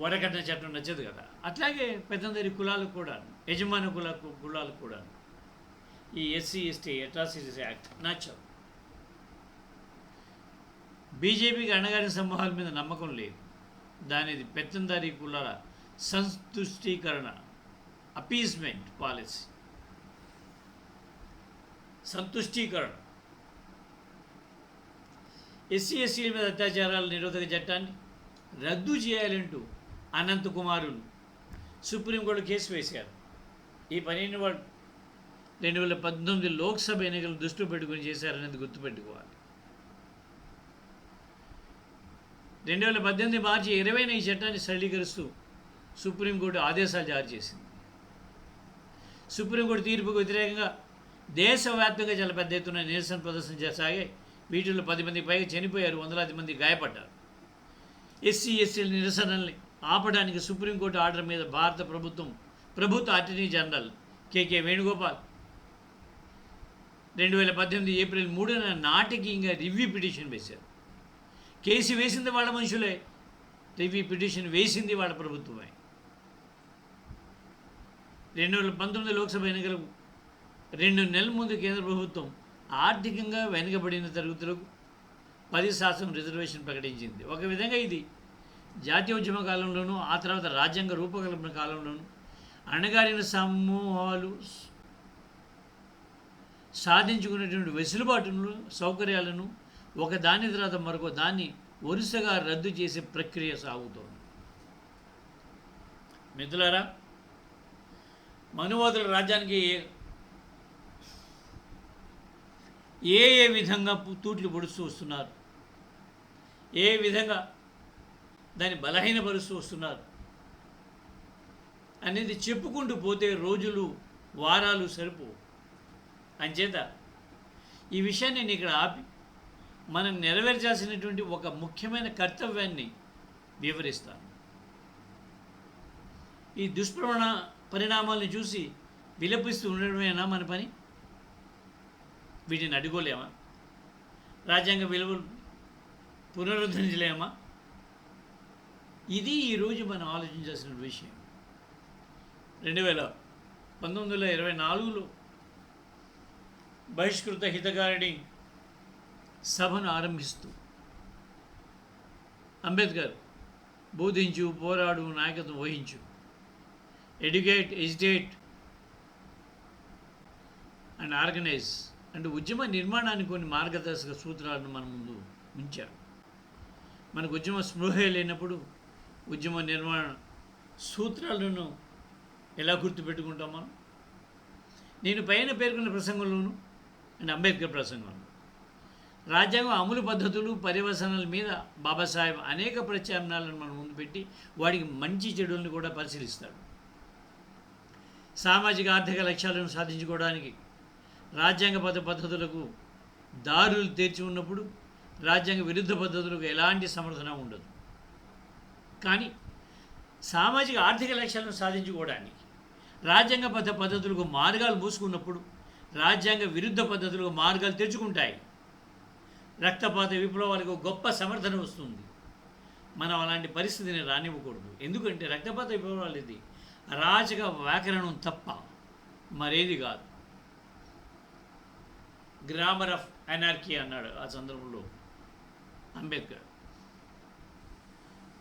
వరకట్న చట్టం నచ్చదు కదా. అట్లాగే పెద్దందరి కులాలకు కూడా, యజమాని కులాలకు కూడా ఈ ఎస్సీ అట్రాసిటీస్ యాక్ట్ నచ్చదు. బీజేపీకి అణగారిన సమూహాల మీద నమ్మకం లేదు. దానిది పెత్తందారీ కులాల సంతుష్టీకరణ, అపీస్మెంట్ పాలసీ. సంతుష్టీకరణ. ఎస్సీల మీద అత్యాచారాల నిరోధక చట్టాన్ని రద్దు చేయాలంటూ అనంతకుమారులు సుప్రీంకోర్టు కేసు వేశారు. ఈ పనిని వాళ్ళు 2018 లోక్సభ ఎన్నికలు దృష్టిలో పెట్టుకుని చేశారనేది గుర్తుపెట్టుకోవాలి. 2018 మార్చి 20న ఈ చట్టాన్ని సరళీకరిస్తూ సుప్రీంకోర్టు ఆదేశాలు జారీ చేసింది. సుప్రీంకోర్టు తీర్పుకు వ్యతిరేకంగా దేశవ్యాప్తంగా చాలా పెద్ద ఎత్తున నిరసన ప్రదర్శన సాగాయి. వీటిల్లో 10 మందికి పైగా చనిపోయారు, వందలాది మంది గాయపడ్డారు. ఎస్సీల నిరసనల్ని ఆపడానికి సుప్రీంకోర్టు ఆర్డర్ మీద భారత ప్రభుత్వ అటార్నీ జనరల్ కేకే వేణుగోపాల్ 2018 ఏప్రిల్ 3న నాటికి ఇంకా రివ్యూ పిటిషన్ వేశారు. కేసు వేసింది వాళ్ళ మనుషులే, రివ్యూ పిటిషన్ వేసింది వాళ్ళ ప్రభుత్వమే. 2019 లోక్సభ ఎన్నికలకు 2 నెలల ముందు కేంద్ర ప్రభుత్వం ఆర్థికంగా వెనుకబడిన తరగతులకు 10% రిజర్వేషన్ ప్రకటించింది. ఒక విధంగా ఇది జాతీయోద్యమ కాలంలోనూ ఆ తర్వాత రాజ్యాంగ రూపకల్పన కాలంలోనూ అణగారిన సమూహాలు సాధించుకునేటువంటి వెసులుబాటును సౌకర్యాలను ఒకదాని తర్వాత మరొక దాన్ని వరుసగా రద్దు చేసే ప్రక్రియ సాగుతోంది. మిత్రులారా, మనువాదుల రాజ్యానికి ఏ విధంగా తూట్లు పొడుస్తూ వస్తున్నారు, ఏ విధంగా దాన్ని బలహీనపరుస్తూ వస్తున్నారు అనేది చెప్పుకుంటూ పోతే రోజులు వారాలు సరిపోవు. అంచేత ఈ విషయాన్ని నేను ఇక్కడ ఆపి మనం నెరవేర్చాల్సినటువంటి ఒక ముఖ్యమైన కర్తవ్యాన్ని వివరిస్తాను. ఈ పరిణామాలను చూసి విలపిస్తూ ఉండడమేనా మన పని? వీటిని అడ్డుకోలేమా? రాజ్యాంగ విలువలు పునరుద్ధరించలేమా? ఇది ఈరోజు మనం ఆలోచించాల్సిన విషయం. 1924లో బహిష్కృత హితకారిణి సభను ఆరంభిస్తూ అంబేద్కర్ బోధించు, పోరాడు, నాయకత్వం వహించు, educate, agitate and organise and ఉద్యమ నిర్మాణానికి కొన్ని మార్గదర్శక సూత్రాలను మన ముందు ఉంచారు. మనకు ఉద్యమ స్పృహే లేనప్పుడు ఉద్యమ నిర్మాణ సూత్రాలను ఎలా గుర్తుపెట్టుకుంటాం మనం? నేను పైన పేర్కొన్న ప్రసంగంలోనూ అండ్ అంబేద్కర్ ప్రసంగంలో రాజ్యాంగం అమలు పద్ధతులు, పర్యవసనాల మీద బాబాసాహెబ్ అనేక ప్రత్యామ్నాయాలను మన ముందు పెట్టి వాడికి మంచి చెడులను కూడా పరిశీలిస్తాడు. సామాజిక ఆర్థిక లక్ష్యాలను సాధించుకోవడానికి రాజ్యాంగబద్ధ పద్ధతులకు దారులు తెరిచి ఉన్నప్పుడు రాజ్యాంగ విరుద్ధ పద్ధతులకు ఎలాంటి సమర్థన ఉండదు. కానీ సామాజిక ఆర్థిక లక్ష్యాలను సాధించుకోవడానికి రాజ్యాంగబద్ధ పద్ధతులకు మార్గాలు మూసుకున్నప్పుడు రాజ్యాంగ విరుద్ధ పద్ధతులకు మార్గాలు తెరుచుకుంటాయి. రక్తపాత విప్లవాలకు గొప్ప సమర్థన వస్తుంది. మనం అలాంటి పరిస్థితిని రానివ్వకూడదు. ఎందుకంటే రక్తపాత విప్లవాలు ఇది అరాచక వ్యాకరణం తప్ప మరేది కాదు. గ్రామర్ ఆఫ్ అనార్కీ అన్నాడు ఆ సందర్భంలో అంబేద్కర్.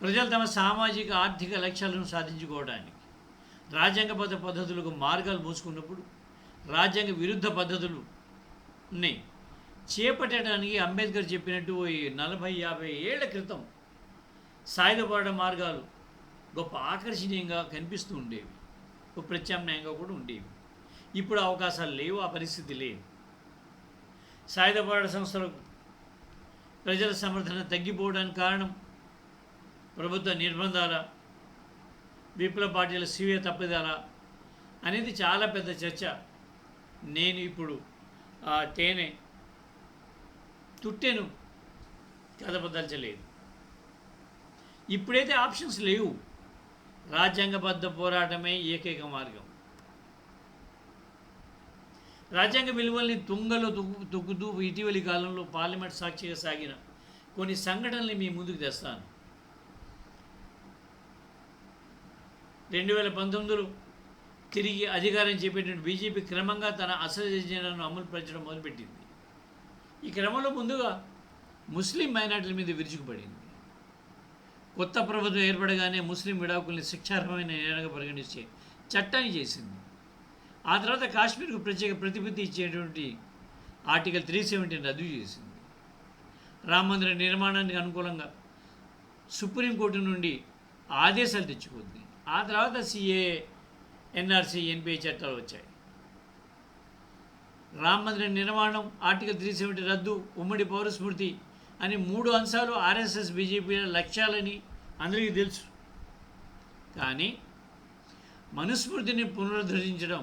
ప్రజలు తమ సామాజిక ఆర్థిక లక్ష్యాలను సాధించుకోవడానికి రాజ్యాంగబద్ధ పద్ధతులకు మార్గాలు మూసుకున్నప్పుడు రాజ్యాంగ విరుద్ధ పద్ధతులు ఉన్నాయి చేపట్టడానికి అంబేద్కర్ చెప్పినట్టు 40-50 ఏళ్ల క్రితం సాయుధ పోరాట మార్గాలు గొప్ప ఆకర్షణీయంగా కనిపిస్తూ ఉండేవి, ప్రత్యామ్నాయంగా కూడా ఉండేవి. ఇప్పుడు అవకాశాలు లేవు, ఆ పరిస్థితి లేదు. సాయుధ పోరాట సంస్థలకు ప్రజల సమర్థన తగ్గిపోవడానికి కారణం ప్రభుత్వ నిర్బంధాల, విప్లవ పార్టీల స్వీయ తప్పిదాల అనేది చాలా పెద్ద చర్చ. నేను ఇప్పుడు ఆ తుట్టెను కదపదలచలేదు. ఇప్పుడైతే ఆప్షన్స్ లేవు. రాజ్యాంగబద్ధ పోరాటమే ఏకైక మార్గం. రాజ్యాంగ విలువల్ని తుంగలో తొక్కుతూ ఇటీవలి కాలంలో పార్లమెంట్ సాక్షిగా సాగిన కొన్ని సంఘటనల్ని మీ ముందుకు తెస్తాను. 2019లో తిరిగి అధికారం చేపట్టిన బీజేపీ క్రమంగా తన అసలు ఎజెండాను అమలుపరచడం మొదలుపెట్టింది. ఈ క్రమంలో ముందుగా ముస్లిం మైనార్టీల మీద విరుచుకుపడింది. కొత్త ప్రభుత్వం ఏర్పడగానే ముస్లిం విడాకుల్ని శిక్షార్హమైన నేరంగా పరిగణించే చట్టాన్ని చేసింది. ఆ తర్వాత కాశ్మీర్కు ప్రత్యేక ప్రతిపత్తి ఇచ్చేటువంటి ఆర్టికల్ 370 రద్దు చేసింది. రామ మందిర నిర్మాణానికి అనుకూలంగా సుప్రీంకోర్టు నుండి ఆదేశాలు తెచ్చుకుంది. ఆ తర్వాత సిఏ, ఎన్ఆర్సీ, ఎన్పిఐ చట్టాలు వచ్చాయి. రామ మందిర నిర్మాణం, ఆర్టికల్ 370 రద్దు, ఉమ్మడి పౌరస్మృతి అని 3 అంశాలు ఆర్ఎస్ఎస్ బీజేపీల లక్ష్యాలని అందరికీ తెలుసు. కానీ మనుస్మృతిని పునరుద్ధరించడం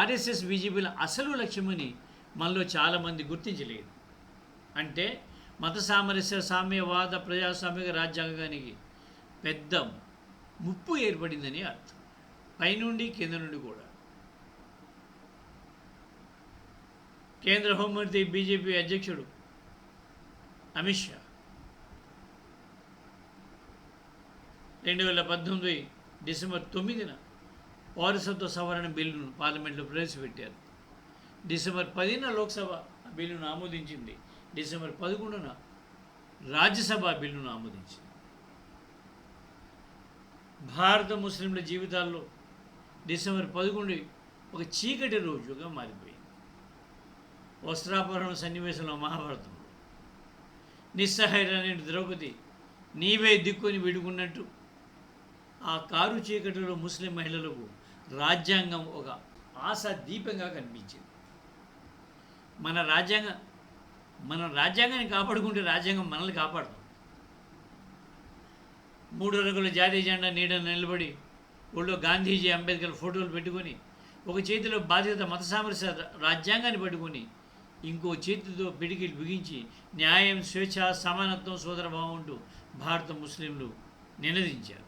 ఆర్ఎస్ఎస్ బీజేపీల అసలు లక్ష్యమని మనలో చాలామంది గుర్తించలేదు. అంటే మత సామరస్య, సామ్యవాద, ప్రజాస్వామిక రాజ్యాంగానికి పెద్ద ముప్పు ఏర్పడిందని అర్థం. పైనుండి కింద నుండి కూడా. కేంద్ర హోంమంత్రి బీజేపీ అధ్యక్షుడు అమిత్ షా 2018 డిసెంబర్ 9న పౌరసత్వ సవరణ బిల్లును పార్లమెంట్లో ప్రవేశపెట్టారు. డిసెంబర్ 10న లోక్సభ బిల్లును ఆమోదించింది. డిసెంబర్ 11న రాజ్యసభ బిల్లును ఆమోదించింది. భారత ముస్లింల జీవితాల్లో డిసెంబర్ 11 ఒక చీకటి రోజుగా మారిపోయింది. వస్త్రాపహరణ సన్నివేశంలో మహాభారతంలో నిస్సహాయుడైన ద్రౌపది నీవే దిక్కుని విడుకున్నట్టు ఆ కారు చీకటిలో ముస్లిం మహిళలకు రాజ్యాంగం ఒక ఆశా దీపంగా కనిపించింది. మన రాజ్యాంగాన్ని కాపాడుకుంటే రాజ్యాంగం మనల్ని కాపాడుతుంది. 3 రంగుల జాతీయ జెండా నీడను నిలబడి ఒళ్ళో గాంధీజీ, అంబేద్కర్ ఫోటోలు పెట్టుకొని ఒక చేతిలో బాధ్యత మత సామరస్య రాజ్యాంగాన్ని పట్టుకొని ఇంకో చేతితో పిడికిలు బిగించి న్యాయం, స్వేచ్ఛ, సమానత్వం, సోదరభావం అంటూ భారత ముస్లింలు నినదించారు.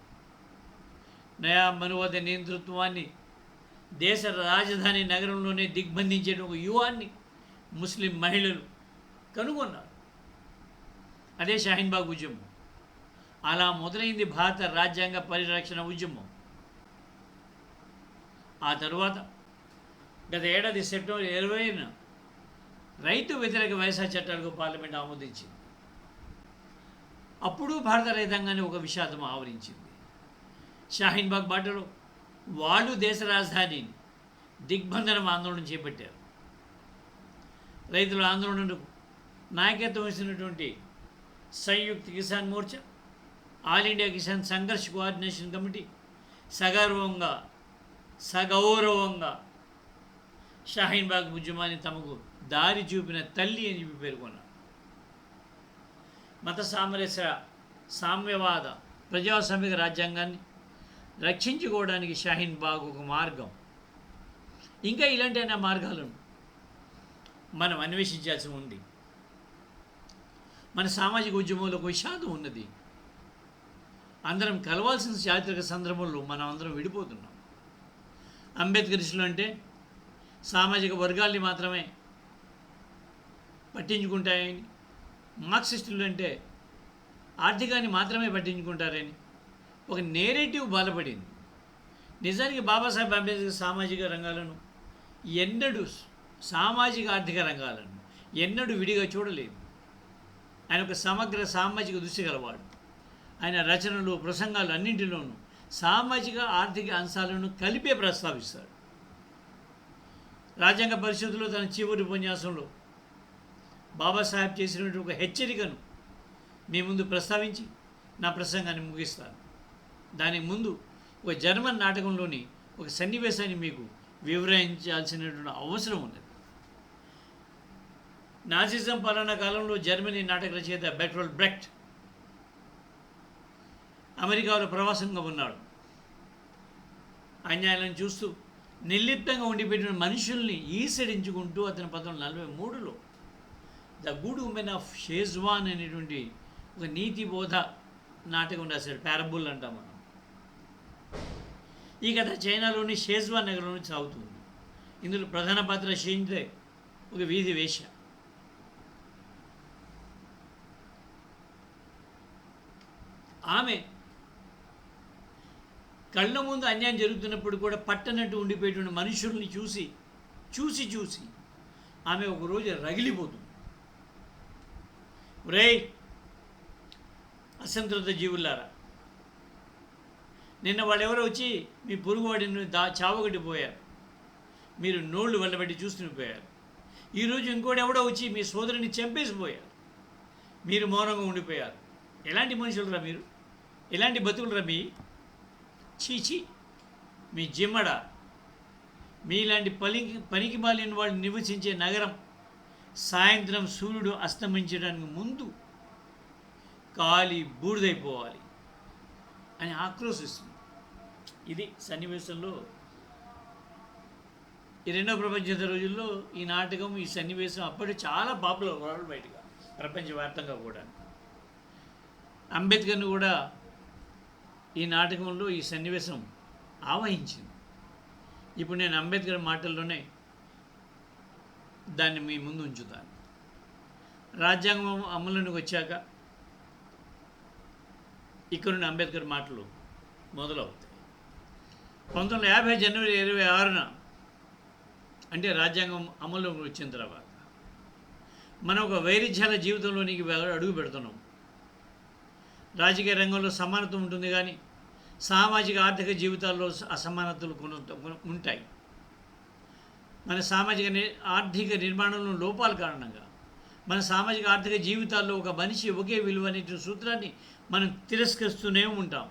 నయా మనువాద నేతృత్వాన్ని దేశ రాజధాని నగరంలోనే దిగ్బంధించే ఒక యువాన్ని ముస్లిం మహిళలు కనుగొన్నారు. అదే షాహీన్బాగ్ ఉద్యమం. అలా మొదలైంది భారత రాజ్యాంగ పరిరక్షణ ఉద్యమం. ఆ తరువాత గత ఏడాది సెప్టెంబర్ 20న రైతు వ్యతిరేక వ్యవసాయ చట్టాలకు పార్లమెంట్ ఆమోదించింది. అప్పుడు భారత రైతాంగాన్ని ఒక విషాదం ఆవరించింది. షాహీన్బాగ్ బాటలో వాళ్ళు దేశ రాజధానిని దిగ్బంధనం ఆందోళన చేపట్టారు. రైతుల ఆందోళనకు నాయకత్వం వహిస్తున్నటువంటి Samyukt Kisan Morcha, all India Kisan Sangharsh coordination committee సగౌరవంగా షాహీన్బాగ్ ఉద్యమాన్ని తమకు దారి చూపిన తల్లి అని చెప్పి పేర్కొన్నారు. మత సామరస్య, సామ్యవాద, ప్రజాస్వామిక రాజ్యాంగాన్ని రక్షించుకోవడానికి షాహీన్బాగ్ ఒక మార్గం. ఇంకా ఇలాంటి మార్గాలను మనం అన్వేషించాల్సి ఉంది. మన సామాజిక ఉద్యమంలో ఒక విషాదం ఉన్నది. అందరం కలవాల్సిన చారిత్రక సందర్భంలో మనం అందరం విడిపోతున్నాం. అంబేద్కరిస్టులు అంటే సామాజిక వర్గాల్ని మాత్రమే పట్టించుకుంటాయని, మార్క్సిస్టులు అంటే ఆర్థికాన్ని మాత్రమే పట్టించుకుంటారని ఒక నేరేటివ్ బలపడింది. నిజానికి బాబాసాహెబ్ అంబేద్కర్ సామాజిక రంగాలను సామాజిక ఆర్థిక రంగాలను ఎన్నడూ విడిగా చూడలేదు. ఆయన ఒక సమగ్ర సామాజిక దృష్టి గలవాడు. ఆయన రచనలు, ప్రసంగాలు అన్నింటిలోనూ సామాజిక ఆర్థిక అంశాలను కలిపే ప్రస్తావిస్తాడు. రాజ్యాంగ పరిషత్తులో తన చివరి ఉపన్యాసంలో బాబాసాహెబ్ చేసినటువంటి ఒక హెచ్చరికను మీ ముందు ప్రస్తావించి నా ప్రసంగాన్ని ముగిస్తాను. దానికి ముందు ఒక జర్మన్ నాటకంలోని ఒక సన్నివేశాన్ని మీకు వివరించాల్సినటువంటి అవసరం ఉన్నది. నాజిజం పాలనా కాలంలో జర్మనీ నాటక రచయిత బెర్టోల్ట్ బ్రెక్ట్ అమెరికాలో ప్రవాసంగా ఉన్నాడు. అన్యాయాలను చూస్తూ నిర్లిప్తంగా ఉండిపెట్టిన మనుషుల్ని ఈసడించుకుంటూ అతని 1943లో the good woman of Szechwan అనేటువంటి ఒక నీతి బోధ నాటకం రాశాడు. ప్యారబుల్ అంటాం మనం. ఈ కథ చైనాలోని షేజ్వాన్ నగరంలో సాగుతుంది. ఇందులో ప్రధాన పాత్ర షీంజే, ఒక వీధి వేశ్య. ఆమె కళ్ళ ముందు అన్యాయం జరుగుతున్నప్పుడు కూడా పట్టనట్టు ఉండిపోయేటువంటి మనుషుల్ని చూసి ఆమె ఒకరోజు రగిలిపోతుంది. రేయ్ అసంతృప్త జీవులారా, నిన్న వాళ్ళెవరో వచ్చి మీ పొరుగువాడిని చావగొట్టిపోయారు. మీరు నోళ్ళు వెళ్ళబెట్టి చూస్తుండిపోయారు. ఈరోజు ఇంకోటి ఎవడో వచ్చి మీ సోదరుని చంపేసిపోయారు. మీరు మౌనంగా ఉండిపోయారు. ఎలాంటి మనుషులరా మీరు? ఎలాంటి బతుకులరా మీ? చీచి, మీ జిమ్మడ. మీలాంటి పనికి మాలిన వాళ్ళు నివసించే నగరం సాయంత్రం సూర్యుడు అస్తమించడానికి ముందు కాలి బూడిదైపోవాలి అని ఆక్రోశిస్తుంది. ఇది సన్నివేశంలో ఈ రెండవ ప్రపంచ యుద్ధ రోజుల్లో ఈ నాటకం, ఈ సన్నివేశం అప్పటి చాలా పాపులర్ వరల్డ్ వైడ్గా, ప్రపంచవ్యాప్తంగా కూడా. అంబేద్కర్ను కూడా ఈ నాటకంలో ఈ సన్నివేశం ఆవహించింది. ఇప్పుడు నేను అంబేద్కర్ మాటల్లోనే దాన్ని మీ ముందు ఉంచుతాను. రాజ్యాంగం అమలులోకి వచ్చాక ఇక్కడ నుండి అంబేద్కర్ మాటలు మొదలవుతాయి. 1950 జనవరి 26న, అంటే రాజ్యాంగం అమలులోకి వచ్చిన తర్వాత మనం ఒక వైరుధ్యాల జీవితంలోనికి అడుగు పెడుతున్నాం. రాజకీయ రంగంలో సమానత్వం ఉంటుంది, కానీ సామాజిక ఆర్థిక జీవితాల్లో అసమానతలు ఉంటాయి. మన ఆర్థిక నిర్మాణంలో లోపాల కారణంగా మన సామాజిక ఆర్థిక జీవితాల్లో ఒక మనిషి ఒకే విలువ అనే సూత్రాన్ని మనం తిరస్కరిస్తూనే ఉంటాం.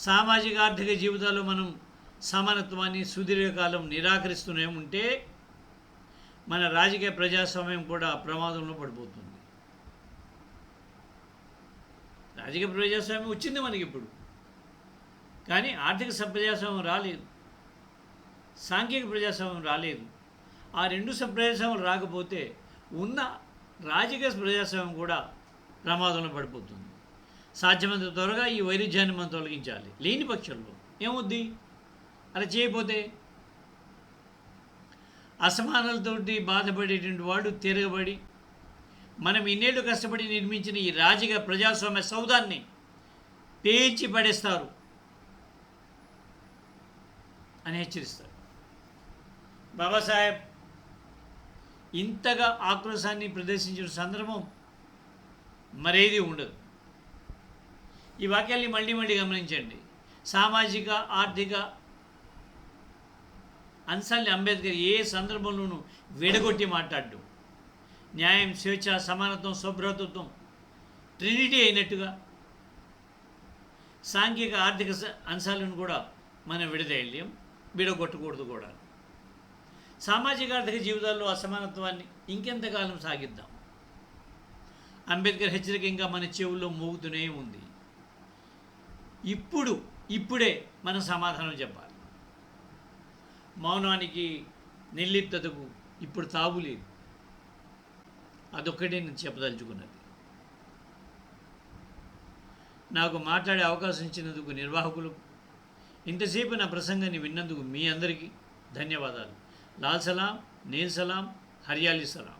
సామాజిక ఆర్థిక జీవితాల్లో మనం సమానత్వాన్ని సుదీర్ఘకాలం నిరాకరిస్తూనే ఉంటే మన రాజకీయ ప్రజాస్వామ్యం కూడా ప్రమాదంలో పడిపోతుంది. రాజకీయ ప్రజాస్వామ్యం వచ్చింది మనకి ఇప్పుడు, కానీ ఆర్థిక ప్రజాస్వామ్యం రాలేదు, సాంఘిక ప్రజాస్వామ్యం రాలేదు. ఆ రెండు ప్రజాస్వామ్యం రాకపోతే ఉన్న రాజకీయ ప్రజాస్వామ్యం కూడా ప్రమాదంలో పడిపోతుంది. సాధ్యమైనంత త్వరగా ఈ వైరుధ్యాన్ని మనం తొలగించాలి. లేని పక్షంలో ఏమవుద్ది? అలా చేయకపోతే అసమానాలతోటి బాధపడేటువంటి వాడు తిరగబడి మనం ఇన్నేళ్ళు కష్టపడి నిర్మించిన ఈ రాజకీయ ప్రజాస్వామ్య సౌధాన్ని పేల్చి పడేస్తారు అని హెచ్చరిస్తారు. బాబాసాహెబ్ ఇంతగా ఆక్రోశాన్ని ప్రదర్శించిన సందర్భం మరేది ఉండదు. ఈ వాక్యాల్ని మళ్ళీ మళ్ళీ గమనించండి. సామాజిక ఆర్థిక అంశాల్ని అంబేద్కర్ ఏ సందర్భంలోనూ విడగొట్టి మాట్లాడడం, న్యాయం, స్వేచ్ఛ, సమానత్వం, సౌభ్రాతృత్వం ట్రినిటీ అయినట్టుగా సాంఘిక ఆర్థిక అంశాలను కూడా మనం విడగొట్టకూడదు కూడా. సామాజిక ఆర్థిక జీవితాల్లో అసమానత్వాన్ని ఇంకెంతకాలం సాగిద్దాం? అంబేద్కర్ హెచ్చరిక ఇంకా మన చెవుల్లో మోగుతూనే ఉంది. ఇప్పుడే మనం సమాధానం చెప్పాలి. మౌనానికి, నిర్లిప్తతకు ఇప్పుడు తావులేదు. అదొక్కటే నేను చెప్పదలుచుకున్నది. నాకు మాట్లాడే అవకాశం ఇచ్చినందుకు నిర్వాహకులకు, ఇంతసేపు నా ప్రసంగాన్ని విన్నందుకు మీ అందరికీ ధన్యవాదాలు. లాల్ సలాం, నీల్ సలాం, హరియాలీ సలాం.